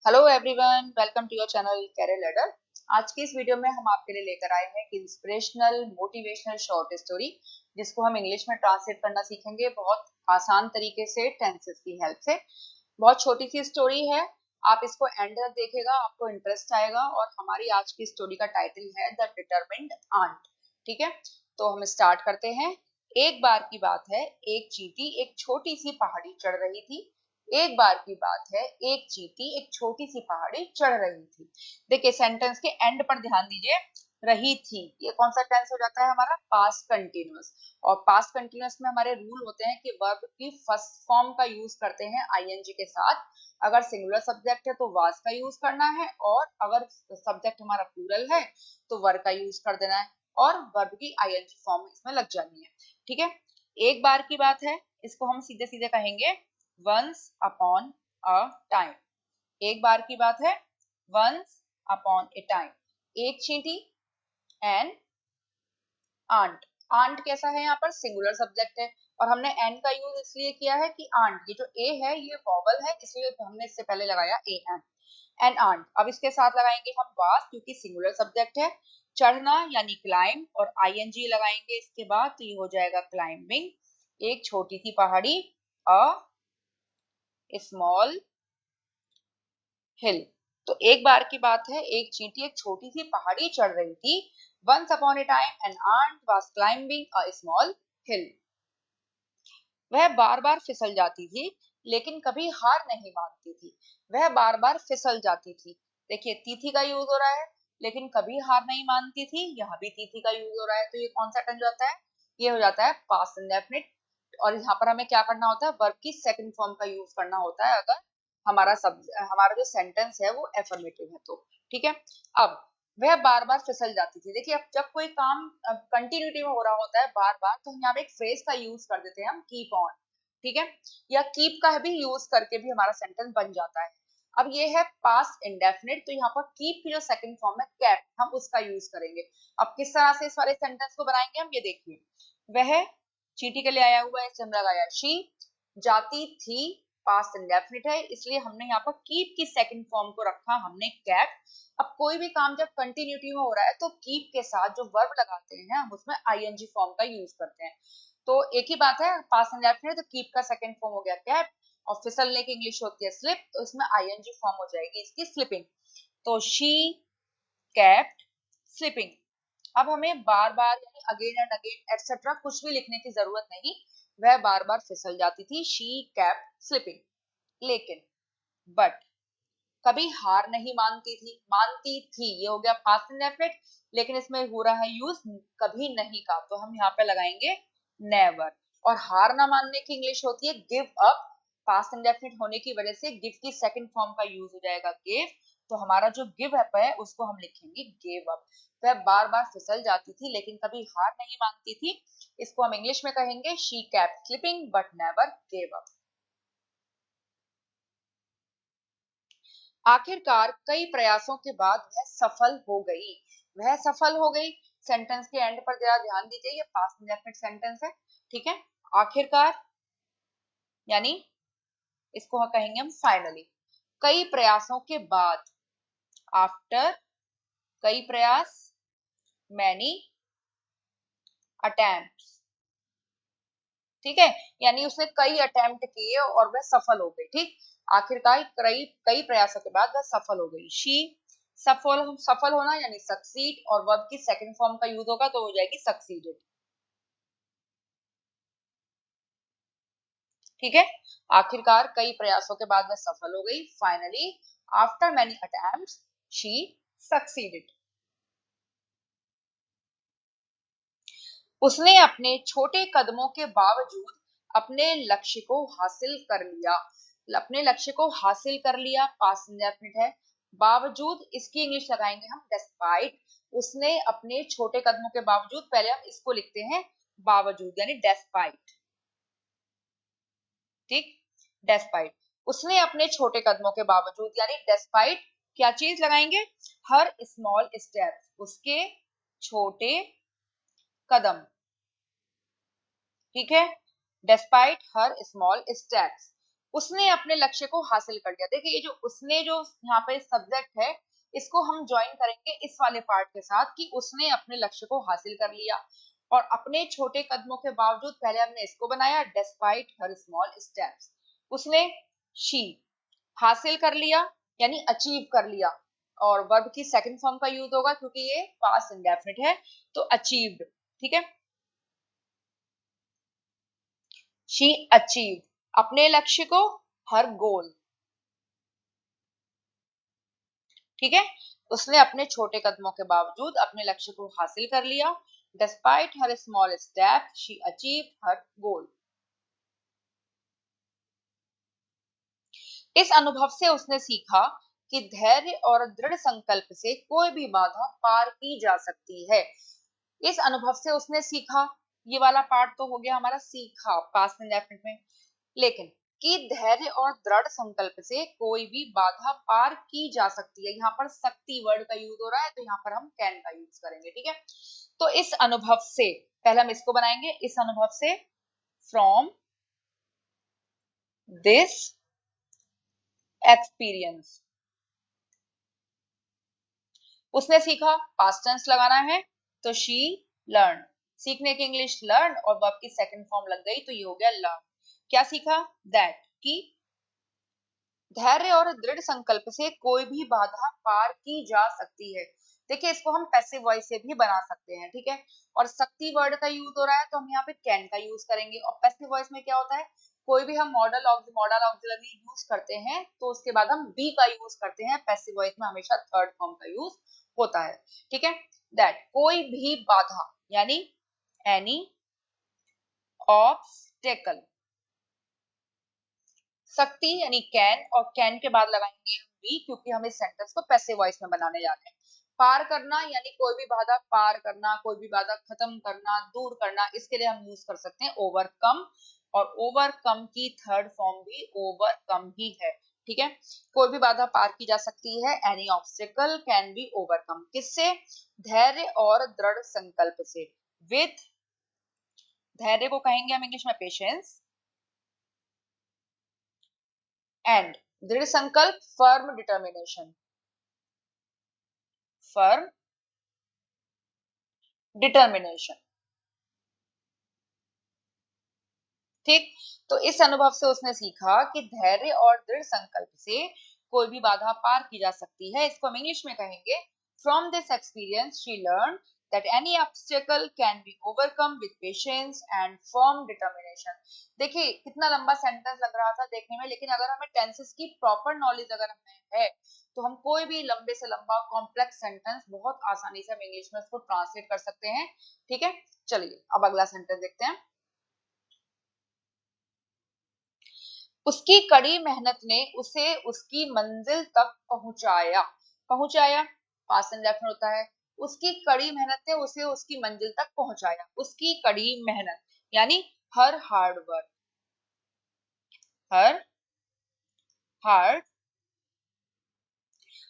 Hello everyone, welcome to your channel Career Ladder. आज की इस वीडियो में हम आपके लिए लेकर आए हैं कि इंस्पिरेशनल मोटिवेशनल शॉर्ट स्टोरी, जिसको हम इंग्लिश में ट्रांसलेट करना सीखेंगे बहुत आसान तरीके से टेंसेस की हेल्प से। बहुत छोटी सी स्टोरी है, आप इसको एंड तक देखिएगा, आपको इंटरेस्ट आएगा। और हमारी आज की स्टोरी का टाइटल है द डिटरमिन्ड आंट। ठीक है, तो हम स्टार्ट करते हैं। एक बार की बात है, एक चींटी एक छोटी सी पहाड़ी चढ़ रही थी। एक बार की बात है, एक चींटी एक छोटी सी पहाड़ी चढ़ रही थी। देखिए सेंटेंस के एंड पर ध्यान दीजिए, रही थी, ये कौन सा टेंस हो जाता है हमारा? Past continuous. और पास्ट कंटिन्यूअस में हमारे रूल होते हैं कि वर्ब की फर्स्ट फॉर्म का यूज करते हैं आईएनजी के साथ। अगर सिंगुलर सब्जेक्ट है तो वाज का यूज करना है, और अगर सब्जेक्ट हमारा प्लूरल है तो वर का यूज कर देना है, और वर्ब की आईएनजी फॉर्म इसमें लग जानी है। ठीक है, एक बार की बात है, इसको हम सीधे सीधे कहेंगे once upon a time। एक बार की बात है, once upon a time। एक चींटी एंड आंट। आंट कैसा है? यहाँ पर सिंगुलर सब्जेक्ट है, और हमने एंड का यूज इसलिए किया है कि आंट, ये जो ए है ये वॉवल है, इसलिए हमने इससे पहले लगाया ए एंड आंट। अब इसके साथ लगाएंगे हम वास, क्योंकि सिंगुलर सब्जेक्ट है। चढ़ना यानी क्लाइंब, और आईएनजी लगाएंगे इसके बाद, तो ये हो जाएगा क्लाइंबिंग। एक छोटी सी पहाड़ी, अ स्मॉल हिल। तो एक बार की बात है, एक चींटी एक छोटी सी पहाड़ी चढ़ रही थी। Once upon a time an ant was climbing a small hill। वह बार बार फिसल जाती थी, लेकिन कभी हार नहीं मानती थी। वह बार बार फिसल जाती थी। देखिए तीथी का यूज हो रहा है, लेकिन कभी हार नहीं मानती थी, यहाँ भी तीथी का यूज हो रहा है। तो ये कौन सा टेंस जाता है? ये हो जाता है पास्ट इंडेफिनिट। और यहाँ पर हमें क्या करना होता है? वर्ब की सेकंड फॉर्म का यूज करना होता है, अगर हमारा जो सेंटेंस है वो एफर्मेटिव है तो। ठीक है, अब वह बार बार फिसल जाती थी। देखिए अब जब कोई काम कंटिन्यूटी में हो रहा होता है बार बार, तो हम यहाँ पे एक फ्रेज का यूज कर देते हैं, हम कीप ऑन। ठीक है, या कीप का भी यूज करके भी हमारा सेंटेंस बन जाता है। अब ये है पास्ट इंडेफिनिट, तो यहाँ पर कीप की जो सेकंड फॉर्म है कैप, हम उसका यूज करेंगे। अब किस तरह से इस वाले सेंटेंस को बनाएंगे हम, ये देखिए। वह चींटी के लिए आया हुआ है, इससे हम लगाया शी। जाती थी, पास्ट इंडेफिनिट है, इसलिए हमने यहाँ पर कीप की सेकंड फॉर्म को रखा हमने कैप। अब कोई भी काम जब कंटिन्यूटी में हो रहा है तो कीप के साथ जो वर्ब लगाते हैं हम उसमें आईएनजी फॉर्म का यूज करते हैं। तो एक ही बात है, पास्ट इंडेफिनिट तो कीप का सेकंड फॉर्म हो गया कैप, और फिसलने की इंग्लिश होती है स्लिप, तो इसमें आईएनजी फॉर्म हो जाएगी इसकी स्लिपिंग। तो शी कैप्ट स्लिपिंग। अब हमें बार बार यानी अगेन एंड अगेन एक्सेट्रा कुछ भी लिखने की जरूरत नहीं, वह बार बार फिसल जाती थी, शी कैप्ट स्लिपिंग। लेकिन बट कभी हार नहीं मानती थी, ये हो गया पास्ट इंडेफिनिट, लेकिन इसमें हो रहा है यूज कभी नहीं का, तो हम यहाँ पे लगाएंगे नेवर। और हार ना मानने की इंग्लिश होती है गिव अप। पास्ट इंडेफिनिट होने की वजह से गिव की सेकंड फॉर्म का यूज हो जाएगा गिव, तो हमारा जो गिव अप है उसको हम लिखेंगे गिव अप। वह बार बार फिसल जाती थी लेकिन कभी हार नहीं मानती थी, इसको हम इंग्लिश में कहेंगे she kept slipping but never give up. आखिरकार कई प्रयासों के बाद वह सफल हो गई। वह सफल हो गई, सेंटेंस के एंड पर जरा ध्यान दीजिए, ये पास्ट इंडेफिनिट सेंटेंस है। ठीक है, आखिरकार यानी इसको हम कहेंगे हम फाइनली। कई प्रयासों के बाद, आफ्टर कई प्रयास, मैनी अटेम्प्ट्स। ठीक है, यानी उसने कई अटेम्प्ट किए और वह सफल हो गई। ठीक, आखिरकार कई कई प्रयासों के बाद वह सफल हो गई। शी सफल सफल होना यानी सक्सीड, और वर्ब की सेकंड फॉर्म का यूज होगा तो हो जाएगी सक्सीडेड। ठीक है, आखिरकार कई प्रयासों के बाद वह सफल हो गई, finally after many attempts she succeeded. उसने अपने छोटे कदमों के बावजूद अपने लक्ष्य को हासिल कर लिया। अपने लक्ष्य को हासिल कर लिया पास्ट इंडेफिनिट है। बावजूद इसकी इंग्लिश लगाएंगे हम डेस्पाइट। उसने अपने छोटे कदमों के बावजूद, पहले हम इसको लिखते हैं बावजूद यानी डेस्पाइट। ठीक, डेस्पाइट। उसने अपने छोटे कदमों के बावजूद यानी डेस्पाइट क्या चीज लगाएंगे? हर स्मॉल स्टेप, उसके छोटे कदम। ठीक है, डेस्पाइट हर स्मॉल स्टेप्स, उसने अपने लक्ष्य को हासिल कर लिया। देखिए ये जो उसने, जो यहाँ पे सब्जेक्ट है, इसको हम ज्वाइन करेंगे इस वाले पार्ट के साथ कि उसने अपने लक्ष्य को हासिल कर लिया। और अपने छोटे कदमों के बावजूद, पहले हमने इसको बनाया डिस्पाइट हर स्मॉल स्टेप्स, उसने शी हासिल कर लिया यानी अचीव कर लिया। और वर्ब की सेकंड फॉर्म का यूज होगा क्योंकि ये पास्ट इंडेफिनिट है, तो अचीव्ड। ठीक है, शी अचीव अपने लक्ष्य को, हर गोल। ठीक है, उसने अपने छोटे कदमों के बावजूद अपने लक्ष्य को हासिल कर लिया। Despite her small step she achieve her goal. इस अनुभव से उसने सीखा कि धैर्य और दृढ़ संकल्प से कोई भी बाधा पार की जा सकती है। इस अनुभव से उसने सीखा, ये वाला पार्ट तो हो गया हमारा सीखा पास्ट इंडेफिनिट में। लेकिन कि धैर्य और दृढ़ संकल्प से कोई भी बाधा पार की जा सकती है, यहाँ पर शक्ति वर्ड का यूज हो रहा है, तो यहाँ पर हम कैन का यूज करेंगे। ठीक है, तो इस अनुभव से, पहले हम इसको बनाएंगे, इस अनुभव से, फ्रॉम दिस एक्सपीरियंस, उसने सीखा, पास्ट टेंस लगाना है, तो शी लर्न। सीखने की इंग्लिश लर्न और वर्ब की सेकंड फॉर्म लग गई तो ये हो गया लर्न। क्या सीखा? दैट, कि धैर्य और दृढ़ संकल्प से कोई भी बाधा पार की जा सकती है। देखिए इसको हम पैसिव वॉइस से भी बना सकते हैं। ठीक है, और शक्ति वर्ड का यूज हो रहा है तो हम यहाँ पे कैन का यूज करेंगे। और पैसिव वॉइस में क्या होता है, कोई भी हम मॉडल ऑक्सिलरी यूज करते हैं तो उसके बाद हम बी का यूज करते हैं। पैसिव वॉइस में हमेशा थर्ड फॉर्म का यूज होता है। ठीक है, दैट कोई भी बाधा यानी एनी ऑब्स्टेकल, शक्ति यानी कैन, और कैन के बाद लगाएंगे हम बी क्योंकि हम इस सेंटेंस को पैसिव वॉइस में बनाने जा रहे हैं। पार करना यानी कोई भी बाधा पार करना, कोई भी बाधा खत्म करना, दूर करना, इसके लिए हम यूज कर सकते हैं ओवरकम। और ओवरकम की थर्ड फॉर्म भी ओवरकम ही है। ठीक है, कोई भी बाधा पार की जा सकती है, any obstacle can be overcome. किससे? धैर्य और दृढ़ संकल्प से। विथ, धैर्य को कहेंगे हम इंग्लिश में पेशेंस, एंड दृढ़ संकल्प फर्म डिटर्मिनेशन, फर्म डिटर्मिनेशन। ठीक, तो इस अनुभव से उसने सीखा कि धैर्य और दृढ़ संकल्प से कोई भी बाधा पार की जा सकती है। इसको हम इंग्लिश में कहेंगे, from this experience she learn that any obstacle can be overcome with patience and firm determination। देखिए कितना लंबा सेंटेंस लग रहा था देखने में, लेकिन अगर हमें टेंसेस की प्रॉपर नॉलेज अगर हमें है तो हम कोई भी लंबे से लंबा कॉम्प्लेक्स सेंटेंस बहुत आसानी से हम इंग्लिश में उसको ट्रांसलेट कर सकते हैं। ठीक है, चलिए अब अगला सेंटेंस देखते हैं। उसकी कड़ी मेहनत ने उसे उसकी मंजिल तक पहुंचाया। पहुंचाया पास्ट इंडेफिनिट होता है। उसकी कड़ी मेहनत ने उसे उसकी मंजिल तक पहुंचाया। उसकी कड़ी मेहनत यानी हर हार्ड वर्क, हर हार्ड।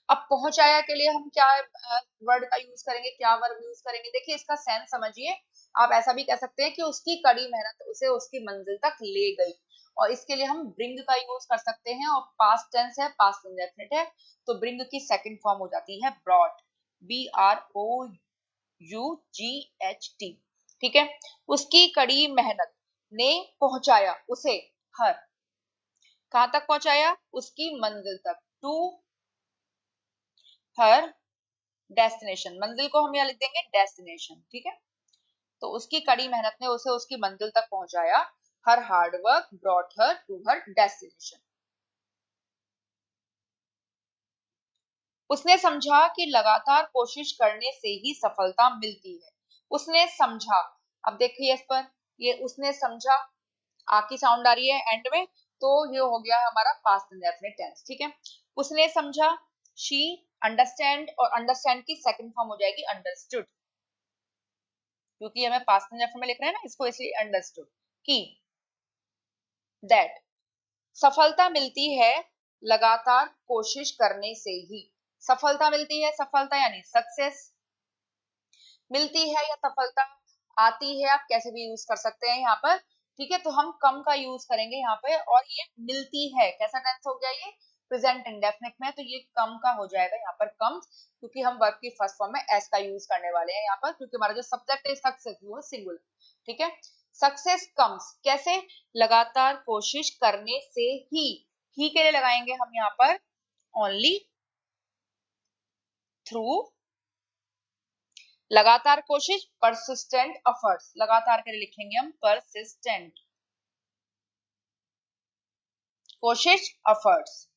अब पहुंचाया के लिए हम क्या वर्ड का यूज करेंगे, क्या वर्ब यूज करेंगे? देखिए इसका सेंस समझिए। आप ऐसा भी कह सकते हैं कि उसकी कड़ी मेहनत उसे उसकी मंजिल तक ले गई। और इसके लिए हम ब्रिंग का यूज कर सकते हैं, और पास्ट टेंस है, पास्ट इंडेफिनिट है, तो ब्रिंग की सेकंड फॉर्म हो जाती है ब्रॉट, BROUGHT। ठीक है, उसकी कड़ी मेहनत ने पहुंचाया उसे, हर, कहां तक पहुंचाया? उसकी मंजिल तक, टू हर डेस्टिनेशन। मंजिल को हम यहाँ लिख देंगे डेस्टिनेशन। ठीक है, तो उसकी कड़ी मेहनत ने उसे उसकी मंजिल तक पहुंचाया। Her hard work brought her to her destination. उसने समझा कि लगातार कोशिश करने से ही सफलता मिलती है। उसने समझा, अब देखिए इस पर, ये उसने समझा, आ की साउंड आ रही है एंड में, तो ये हो गया हमारा पास्ट इंडेफिनिट टेंस। ठीक है, उसने समझा, शी अंडरस्टैंड, और अंडरस्टैंड की सेकंड फॉर्म हो जाएगी अंडरस्टूड, क्योंकि हमें पास्ट इंडेफिनिट में लिख रहे हैं ना इसको, इसलिए अंडरस्टूड। की दैट सफलता मिलती है लगातार कोशिश करने से ही। सफलता मिलती है, सफलता यानी सक्सेस, मिलती है या सफलता आती है, आप कैसे भी यूज कर सकते हैं यहाँ पर। ठीक है, तो हम कम का यूज करेंगे यहाँ पे, और ये मिलती है कैसा टेंस हो गया, ये प्रेजेंट इंडेफिनिट में, तो ये कम का हो जाएगा यहाँ पर कम, क्योंकि हम वर्ब की फर्स्ट फॉर्म में एस का यूज करने वाले हैं यहाँ पर, क्योंकि हमारा जो सब्जेक्ट है सक्सेस वो है सिंगुलर। ठीक है, सक्सेस कम्स कैसे, लगातार कोशिश करने से ही के लिए लगाएंगे हम यहाँ पर ओनली थ्रू, लगातार कोशिश परसिस्टेंट एफर्ट्स, लगातार के लिए लिखेंगे हम परसिस्टेंट कोशिश एफर्ट्स।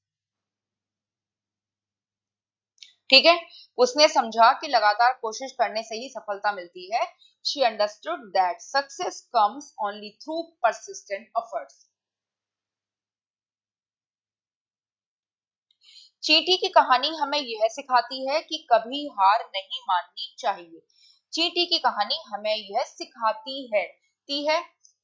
ठीक है, उसने समझा कि लगातार कोशिश करने से ही सफलता मिलती है। She understood that success comes only through persistent efforts. चींटी की कहानी हमें यह सिखाती है कि कभी हार नहीं माननी चाहिए। चींटी की कहानी हमें यह सिखाती है, ती है,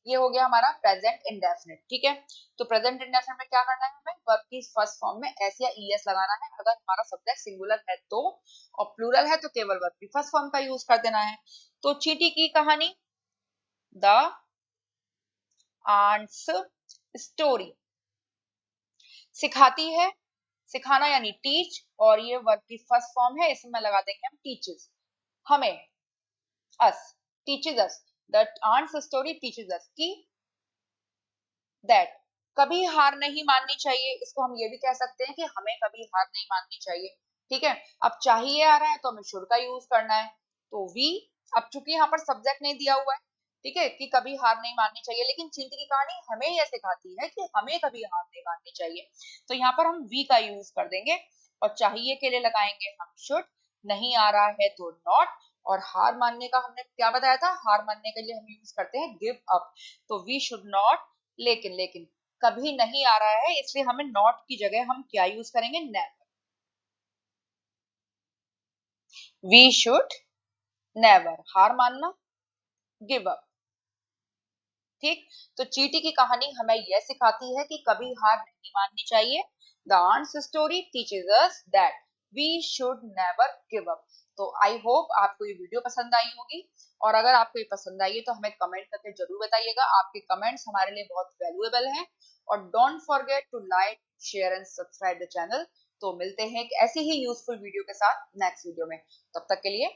ये हो गया हमारा प्रेजेंट इंडेफिनिट। ठीक है, तो प्रेजेंट इंडेफिनिट में क्या करना है, हमें वर्ब की फर्स्ट फॉर्म में एस या ईएस लगाना है, अगर हमारा सब्जेक्ट सिंगुलर है तो, और प्लूरल है तो केवल वर्ब की फर्स्ट फॉर्म का यूज कर देना है। तो चींटी की कहानी, द आंट्स स्टोरी, सिखाती है, सिखाना यानी टीच, और ये वर्ब की फर्स्ट फॉर्म है, इसमें लगा देंगे हम टीचेस, हमें, us, teaches us, the ants story teaches us की दैट कभी हार नहीं माननी चाहिए, इसको हम ये भी कह सकते हैं कि हमें कभी हार नहीं माननी चाहिए। ठीक है, अब चाहिए आ रहा है तो हमें शुड का यूज करना है, तो वी, अब चूंकि यहाँ पर सब्जेक्ट नहीं दिया हुआ है, ठीक है, कि कभी हार नहीं माननी चाहिए, लेकिन चींटी की कहानी हमें यह सिखाती है कि हमें कभी हार नहीं माननी चाहिए, तो यहाँ पर हम वी का यूज कर देंगे, और चाहिए के लिए लगाएंगे हम शुड, नहीं आ रहा है तो नॉट, और हार मानने का हमने क्या बताया था, हार मानने के लिए हम यूज करते हैं गिव अप, तो वी शुड नॉट, लेकिन लेकिन कभी नहीं आ रहा है, इसलिए हमें नॉट की जगह हम क्या यूज करेंगे, नेवर, वी शुड नेवर, हार मानना, गिव अप। ठीक, तो चींटी की कहानी हमें यह सिखाती है कि कभी हार नहीं माननी चाहिए। The ants story teaches us that we should never give up. तो आई होप आपको ये वीडियो पसंद आई होगी, और अगर आपको ये पसंद आई है तो हमें कमेंट करके जरूर बताइएगा, आपके कमेंट्स हमारे लिए बहुत वैल्यूएबल हैं, और don't forget to like share and subscribe the channel. तो मिलते हैं एक ऐसी ही यूजफुल वीडियो के साथ नेक्स्ट वीडियो में, तब तक के लिए